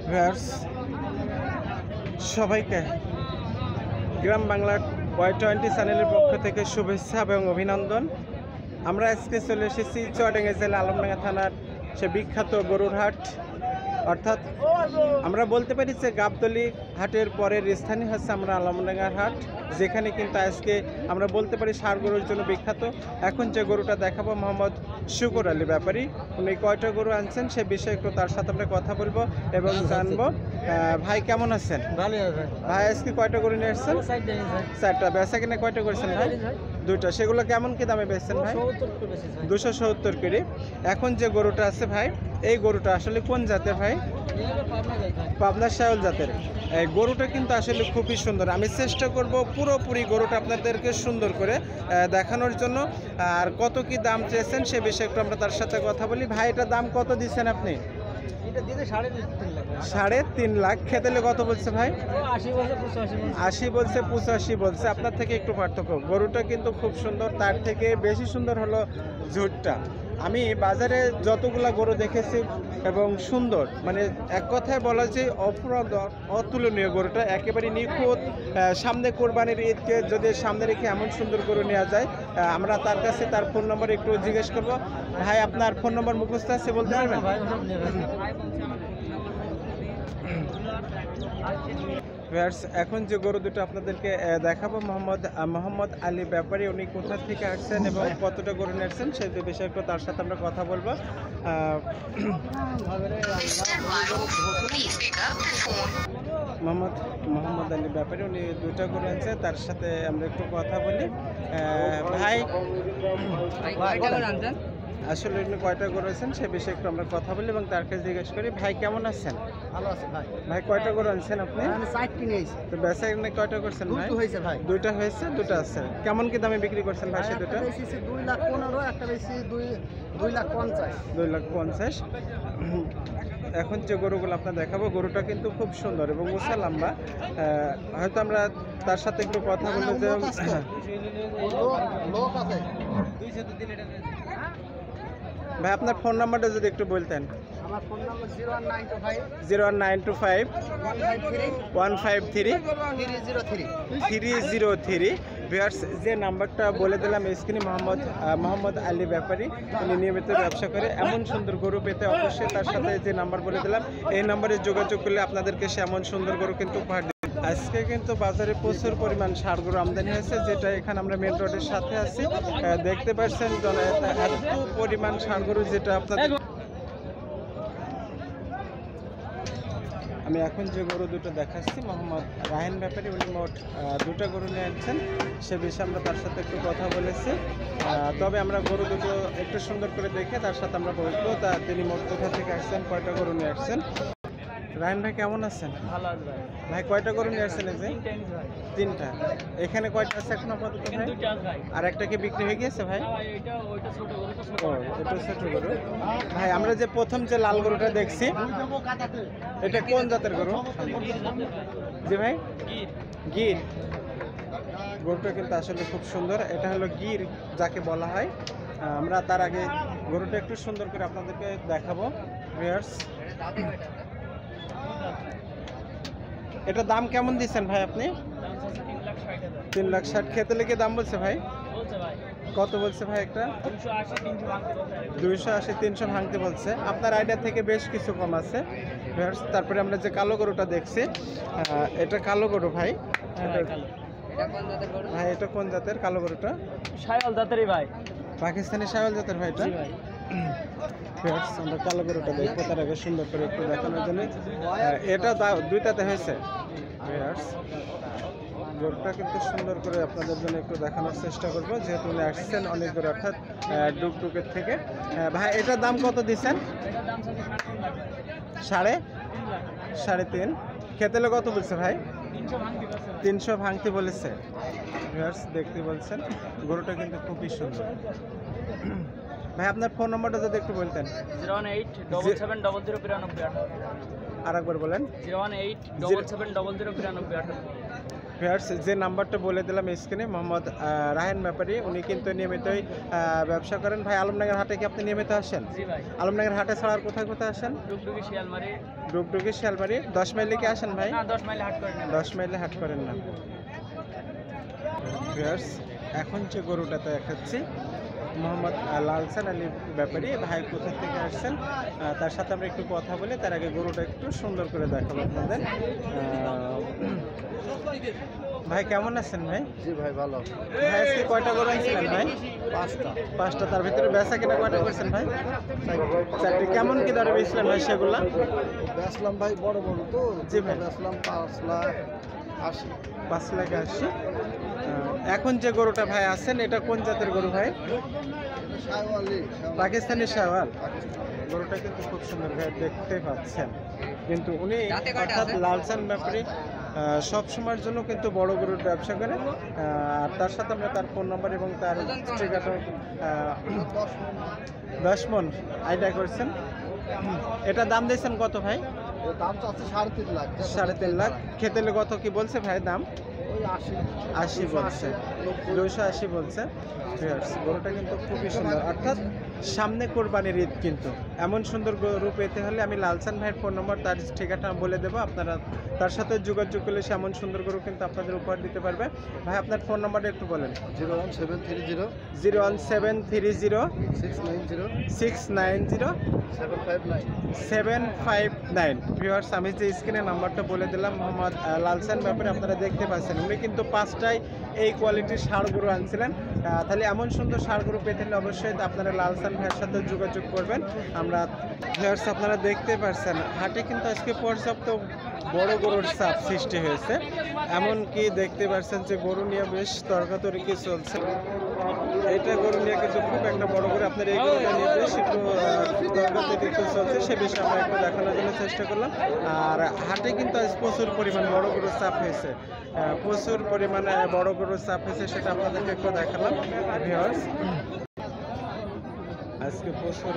Viewers সবাইকে গ্রাম বাংলার Y20 চ্যানেলের পক্ষ থেকে শুভেচ্ছা এবং অভিনন্দন। আমরা আজকে চলে এসেছি চুয়াডাঙ্গা জেলা আলমডাঙ্গা থানার সে বিখ্যাত গরুর হাট, অর্থাৎ আমরা বলতে পারি যে গাবতলী হাটের পরের স্থানই হচ্ছে আমরা আলমডাঙ্গার হাট, যেখানে কিন্তু আজকে আমরা বলতে পারি ষাঁড় গরুর জন্য বিখ্যাত। এখন যে গরুটা দেখাবো মোহাম্মদ শুকুর আলী ব্যাপারী, উনি কয়টা গরু আনছেন সে বিষয়ে একটু তার সাথে আমরা কথা বলবো এবং জানবো। ভাই কেমন আছেন? ভাই আজকে কয়টা গরু নিয়ে এসছেন? চারটা। বেচা কিনে কয়টা করেছেন ভাই? দুইটা। সেগুলো কেমন কি দামে বেচছেন ভাই? 270 করে। এখন যে গরুটা আছে ভাই, এই গরুটা আসলে কোন জাতের ভাই? পাবনার শাওল জাতের। এই গরুটা কিন্তু আসলে খুবই সুন্দর। আমি চেষ্টা করব পুরোপুরি গরুটা আপনাদেরকে সুন্দর করে দেখানোর জন্য। আর কত কি দাম চেয়েছেন সে বিষয়ে একটু আমরা তার সাথে কথা বলি। ভাই এটার দাম কত দিচ্ছেন আপনি? 3.5 লাখ। খেতেলে কত বলছে ভাই? 80 বলছে, 85 বলছে। আপনার থেকে একটু পার্থক্য। গরুটা কিন্তু খুব সুন্দর, তার থেকে বেশি সুন্দর হলো ঝুটটা। আমি বাজারে যতগুলা গরু দেখেছি এবং সুন্দর, মানে এক কথায় বলা যে অতুলনীয় গরুটা, একেবারে নিখুঁত। সামনে কোরবানির ঈদকে যদি সামনে রেখে এমন সুন্দর গরু নেওয়া যায়, আমরা তার কাছে তার ফোন নম্বর একটু জিজ্ঞেস করব। ভাই আপনার ফোন নম্বর মুখস্থ আছে, বলতে পারবেন? এখন যে গরু দুটো আপনাদেরকে দেখাবো, মোহাম্মদ আলী ব্যাপারী, উনি কোথা থেকে আসছেন এবং কতটা গরু নিয়েছেন সেই বিষয়ে একটু তার সাথে আমরা কথা বলবো। মোহাম্মদ আলী ব্যাপারী, উনি দুটা গরু আনছে, তার সাথে আমরা একটু কথা বলি। ভাই আসলে উনি কয়টা গরু আছেন সে বিষয়ে একটু আমরা কথা বলি এবং তার কাছে জিজ্ঞেস করি। ভাই কেমন আছেন? ভালো আছে ভাই। ভাই কয়টা গরু আনছেন আপনি? আমি 4টি নিয়েছি। তো বেচা কিনে কয়টা করছেন ভাই? দুটো হয়েছে ভাই। দুইটা হয়েছে, দুটো আছে। কেমন কি দামে বিক্রি করছেন ভাই সে দুটো? একটা বেশি 2,15,000, একটা বেশি 2,50,000। 2,50,000। এখন যে গরুগুলো আপনার দেখাবো, গরুটা কিন্তু খুব সুন্দর এবং উঁচা লম্বা। হয়তো আমরা তার সাথে একটু কথা বলবো যে লোক আছে। ভাই আপনার ফোন নাম্বারটা যদি একটু বলতেন। আমার ফোন নাম্বার 01925 01925 153 303। ভিউয়ার্স, যে নাম্বারটা বলে দিলাম স্ক্রিনে, মোহাম্মদ আলী ব্যাপারী, উনি নিয়মিত ব্যবসা করে। এমন সুন্দর গরু পেতে অবশ্যই তার সাথে যে নাম্বার বলে দিলাম, এই নাম্বারে যোগাযোগ করলে আপনাদেরকে সে এমন সুন্দর গরু কিন্তু উপহার দেবে। আজকে কিন্তু বাজারে প্রচুর পরিমাণ ষাঁড় গরু আমদানি হয়েছে, যেটা এখানে আমরা মেন রোডের সাথে আছি। দেখতে পাচ্ছেন এত পরিমাণ ষাঁড় গরু, যেটা আপনাদের আমি এখন যে গরু দুটো দেখাচ্ছি, মোহাম্মদ রাহেন ব্যাপারী, উনি মোট দুটো গরু নিয়ে আসছেন। সে বিষয়ে আমরা তার সাথে একটু কথা বলেছি। তবে আমরা গরু দুটো একটু সুন্দর করে দেখে তার সাথে আমরা বলবো তিনি মোট কোথা থেকে আসছেন, কয়টা গরু নিয়ে আসছেন। রাহেন ভাই কেমন আছেন? ভালো আছে ভাই। ভাই কয়টা গরু নিয়ে আসছেন? এই যে 3টা। এখানে কয়টা আছে এখন আপাতত ভাই? আর একটা কি বিক্রি হয়ে গিয়েছে ভাই? এটা ছোট গরু। ভাই আমরা যে প্রথম যে লাল গরুটা দেখছি, এটা কোন জাতের গরু? জি ভাই, গির। গরুটা কিন্তু আসলে খুব সুন্দর। এটা হলো গির যাকে বলা হয়। আমরা তার আগে গরুটা একটু সুন্দর করে আপনাদেরকে দেখাবো। ভিউয়ার্স, এটা দাম কেমন দিচ্ছেন ভাই আপনি? 3,60,000। খেতে লেগে দাম বলছে ভাই? কত বলছে ভাই? একটা 280-300 ভাঙতে বলছে। আপনার আইডিয়া থেকে বেশ কিছু কম আছে। তারপরে আমরা যে কালো গরুটা দেখছি, এটা কালো গরু ভাই। ভাই এটা কোন জাতের কালো গরুটা? শায়াল জাতেরই ভাই। পাকিস্তানি শায়াল জাতের ভাই এটা? আমরা কালো গরুটা দেখবো, তার আগে সুন্দর করে একটু দেখানোর জন্য। এটা দুইটাতে হয়েছে। গরুটা কিন্তু সুন্দর করে আপনাদের জন্য একটু দেখানোর চেষ্টা করবো, যেহেতু উনি আসছেন অনেক গরু, অর্থাৎ ডুকডুকের থেকে। ভাই এটার দাম কত দিচ্ছেন? 3.5 খেতেলে কত বলছে ভাই? 300 ভাঙতে বলেছে। দেখতে বলছেন, গরুটা কিন্তু খুবই সুন্দর। ভাই আপনার ফোন নম্বরটা যদি একটু বলতেন। 01877009298। আর একবার বলেন। 01877009298। ভিউয়ার্স, যে নাম্বারটা বলে দিলাম স্ক্রিনে, মোহাম্মদ রাহেন ব্যাপারী, উনি কিন্তু নিয়মিতই ব্যবসা করেন। ভাই আলমডাঙ্গার হাটে কি আপনি নিয়মিত আসেন? জি ভাই। আলমডাঙ্গার হাটে ছাড়া আর কোথায় কোথায় আসেন? ডুগডুগি শিয়ালমারি। ডুগডুগি শিয়ালবাড়ি 10 মাইলে কি আসেন ভাই? না 10 মাইলে হাট করেন না। 10 মাইলে হাট করেন না। ভিউয়ার্স, এখন যে গরুটা দেখাচ্ছি মোহাম্মদ লালসান আলী ব্যাপারী ভাই কোথা থেকে আসছেন তার সাথে আমরা একটু কথা বলে তার আগে গরুটা একটু সুন্দর করে দেখাবো আপনাদের। ভাই কেমন আছেন ভাই? জি ভাই ভালো। ভাই আজকে কয়টা গরু আনছিলেন ভাই? 5টা। 5টা। তার ভিতরে বেচা কিনা কয়টা করছেন ভাই? 4টি। কেমন কি দরে বেচলেন ভাই সেগুলা? বেচলাম ভাই বড় বড় তো। জি ভাই। বেচলাম 5,80,000। 5,80,000। এখন যে গরুটা ভাই আছেন এটা কোন জাতের গরু ভাই? শাহওয়ালি। পাকিস্তানি শাওয়াল। গরুটা কিন্তু খুব সুন্দর ভাই দেখতে পাচ্ছেন, কিন্তু উনি অর্থাৎ লালসান ব্যাপারী সব সময়ের জন্য কিন্তু বড় গরুর ব্যবসা করে। আর তার সাথে আমরা তার ফোন নাম্বার এবং তার ঠিকানা 10 মন আইডিয়া করছেন। এটা দাম দিয়েছেন কত ভাই? দাম চাচ্ছে 3.5 লাখ। 3.5 লাখ। খেতে কত কি বলছে ভাই দাম? ওই 80। 80 বলছে, 280 বলছে। গরুটা কিন্তু খুবই সুন্দর, অর্থাৎ সামনে কোরবানির ঈদ, কিন্তু এমন সুন্দর গরু পেতে হলে আমি লালসান ভাইয়ের ফোন নম্বর তার ঠিকানা বলে দেবো, আপনারা তার সাথে যোগাযোগ করলে সে এমন সুন্দর গরু কিন্তু আপনাদের উপহার দিতে পারবে। ভাই আপনার ফোন নম্বরটা একটু বলেন। 01730 01730 690 690 759। 759। ভিউয়ার্স, আমি যে স্ক্রিনে নাম্বারটা বলে দিলাম মোহাম্মদ লালসান ব্যাপারে আপনারা দেখতে পাচ্ছেন উনি কিন্তু 5টায় এই কোয়ালিটির ষাঁড় গরু আনছিলেন। তাহলে এমন সুন্দর ষাঁড় গরু পেতে হলে অবশ্যই আপনারা লালসান ভাইয়ের সাথে যোগাযোগ করবেন। আমরা ভিউয়ার্স আপনারা দেখতে পাচ্ছেন হাটে কিন্তু আজকে পর্যাপ্ত বড় গরুর চাপ সৃষ্টি হয়েছে, এমনকি দেখতে পাচ্ছেন যে গরু নিয়ে বেশ তর্কাতর্কি চলছে। এটা গরু নিয়ে কিন্তু খুব একটা বড় করে আপনার এই গরুটা নিয়ে বেশ একটু তর্কাতর্কি চলছে, সে বিষয়ে আমরা একটু দেখানোর জন্য চেষ্টা করলাম। আর হাটে কিন্তু আজ প্রচুর পরিমাণ বড় গরুর চাপ হয়েছে, প্রচুর পরিমাণে বড় গরুর চাপ হয়েছে, সেটা আপনাদেরকে একটু দেখালাম। ভিউয়ার্স, আজকে প্রচুর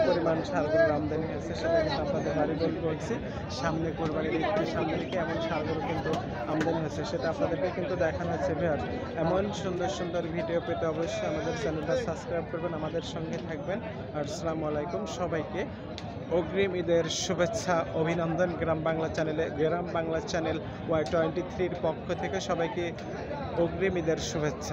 পরিমাণ ষাঁড়গরুর আমদানি হয়েছে, সেটা কিন্তু আপনাদের বাড়িতে বলছি। সামনে কোরবানির ঈদকে সামনে রেখে এমন ষাঁড়গরু কিন্তু আমদানি হয়েছে, সেটা আপনাদেরকে কিন্তু দেখানো হচ্ছে। ভিউয়ার্স, এমন সুন্দর সুন্দর ভিডিও পেতে অবশ্যই আমাদের চ্যানেলটা সাবস্ক্রাইব করবেন, আমাদের সঙ্গে থাকবেন। আর আসসালামু আলাইকুম, সবাইকে অগ্রিম ঈদের শুভেচ্ছা অভিনন্দন। গ্রাম বাংলা চ্যানেল Y23 পক্ষ থেকে সবাইকে অগ্রিম ঈদের শুভেচ্ছা।